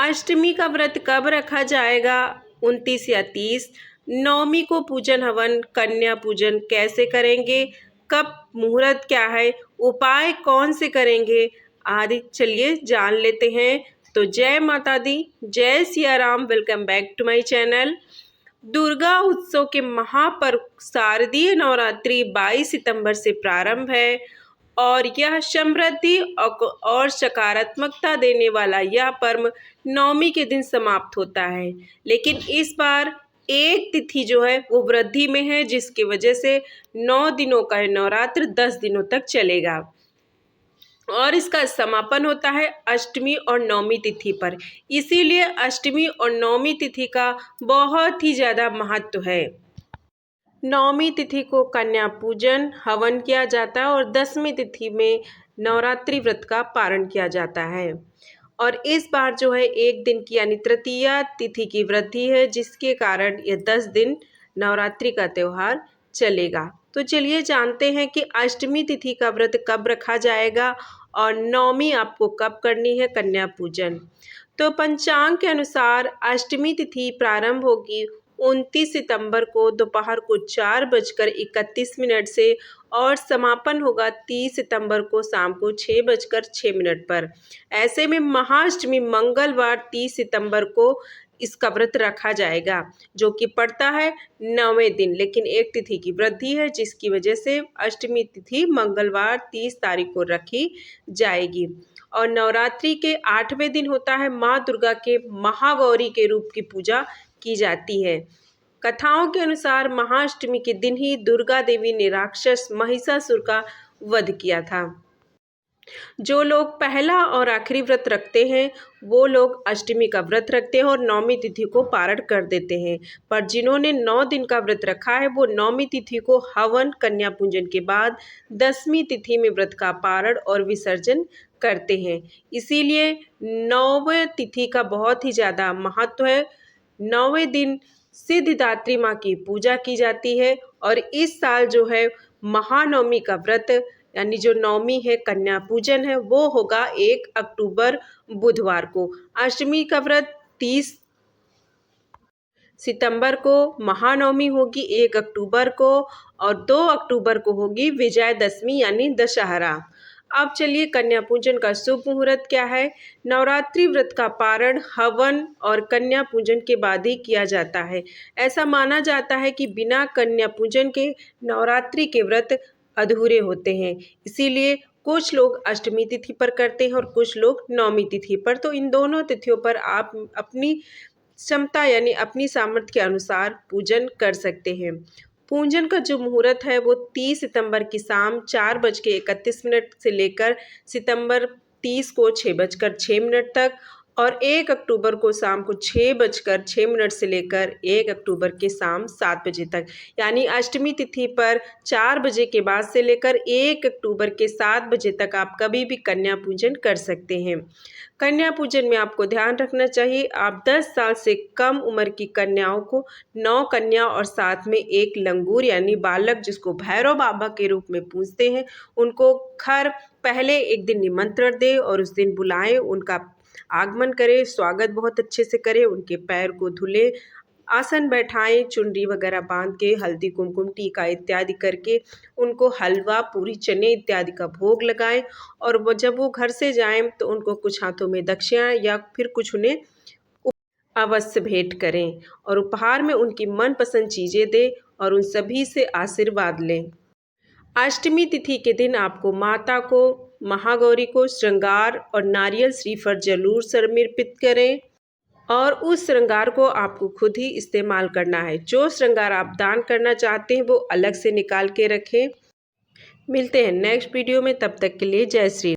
अष्टमी का व्रत कब रखा जाएगा? 29 या 30। नवमी को पूजन हवन कन्या पूजन कैसे करेंगे? कब मुहूर्त क्या है? उपाय कौन से करेंगे? आदि चलिए जान लेते हैं। तो जय माता दी, जय Siya Ram. Welcome back to my channel. Durga Utsav के महापर्व शारदीय नवरात्रि 22 सितंबर से प्रारंभ है और यह समृद्धि और सकारात्मकता देने वाला यह पर्व नवमी के दिन समाप्त होता है। लेकिन इस बार एक तिथि जो है वो वृद्धि में है, जिसकी वजह से 9 दिनों का नवरात्र 10 दिनों तक चलेगा और इसका समापन होता है अष्टमी और नवमी तिथि पर। इसीलिए अष्टमी और नवमी तिथि का बहुत ही ज़्यादा महत्व है। नवमी तिथि को कन्या पूजन हवन किया जाता है और 10वीं तिथि में नवरात्रि व्रत का पारण किया जाता है। और इस बार जो है एक दिन की यानी तृतीया तिथि की वृद्धि है, जिसके कारण ये 10 दिन नवरात्रि का त्यौहार चलेगा। तो चलिए जानते हैं कि अष्टमी तिथि का व्रत कब रखा जाएगा और नवमी आपको कब करनी है कन्या पूजन। तो पंचांग के अनुसार अष्टमी तिथि प्रारंभ होगी 29 सितंबर को दोपहर को 4:31 से और समापन होगा 30 सितंबर को शाम को 6:06 पर। ऐसे में महाअष्टमी मंगलवार 30 सितंबर को इसका व्रत रखा जाएगा, जो कि पड़ता है 9वें दिन। लेकिन एक तिथि की वृद्धि है, जिसकी वजह से अष्टमी तिथि मंगलवार 30 तारीख को रखी जाएगी। और नवरात्रि के 8वें दिन होता है माँ दुर्गा के महागौरी के रूप की पूजा की जाती है। कथाओं के अनुसार महाअष्टमी के दिन ही दुर्गा देवी ने राक्षस महिषासुर का वध किया था। जो लोग पहला और आखिरी व्रत रखते हैं वो लोग अष्टमी का व्रत रखते हैं और नवमी तिथि को पारण कर देते हैं। पर जिन्होंने 9 दिन का व्रत रखा है वो नवमी तिथि को हवन कन्या पूजन के बाद 10वीं तिथि में व्रत का पारण और विसर्जन करते हैं। इसीलिए 9वें तिथि का बहुत ही ज़्यादा महत्व है। 9वें दिन सिद्धिदात्री माँ की पूजा की जाती है और इस साल जो है महानवमी का व्रत यानी जो नवमी है कन्या पूजन है वो होगा 1 अक्टूबर बुधवार को। अष्टमी का व्रत 30 सितंबर को, महानवमी होगी 1 अक्टूबर को और 2 अक्टूबर को होगी विजयदशमी यानी दशहरा। अब चलिए कन्या पूजन का शुभ मुहूर्त क्या है। नवरात्रि व्रत का पारण हवन और कन्या पूजन के बाद ही किया जाता है। ऐसा माना जाता है कि बिना कन्या पूजन के नवरात्रि के व्रत अधूरे होते हैं। इसीलिए कुछ लोग अष्टमी तिथि पर करते हैं और कुछ लोग नवमी तिथि पर। तो इन दोनों तिथियों पर आप अपनी क्षमता यानी अपनी सामर्थ्य के अनुसार पूजन कर सकते हैं। पूजन का जो मुहूर्त है वो 30 सितंबर की शाम 4:31 से लेकर सितंबर 30 को 6:06 तक और 1 अक्टूबर को शाम को 6:06 से लेकर 1 अक्टूबर के शाम 7 बजे तक। यानी अष्टमी तिथि पर 4 बजे के बाद से लेकर 1 अक्टूबर के 7 बजे तक आप कभी भी कन्या पूजन कर सकते हैं। कन्या पूजन में आपको ध्यान रखना चाहिए, आप 10 साल से कम उम्र की कन्याओं को 9 कन्या और साथ में एक लंगूर यानी बालक जिसको भैरव बाबा के रूप में पूजते हैं, उनको घर पहले एक दिन निमंत्रण दें और उस दिन बुलाएं, उनका आगमन करें, स्वागत बहुत अच्छे से करें, उनके पैर को धुलें, आसन बैठाएं, चुनरी वगैरह बांध के हल्दी कुमकुम टीका इत्यादि करके उनको हलवा पूरी चने इत्यादि का भोग लगाएं। और वो जब वो घर से जाएं तो उनको कुछ हाथों में दक्षिणा या फिर कुछ उन्हें अवश्य भेंट करें और उपहार में उनकी मनपसंद चीज़ें दें और उन सभी से आशीर्वाद लें। अष्टमी तिथि के दिन आपको माता को महागौरी को श्रृंगार और नारियल श्रीफल जरूर समर्पित करें और उस श्रृंगार को आपको खुद ही इस्तेमाल करना है। जो श्रृंगार आप दान करना चाहते हैं वो अलग से निकाल के रखें। मिलते हैं नेक्स्ट वीडियो में, तब तक के लिए जय श्री।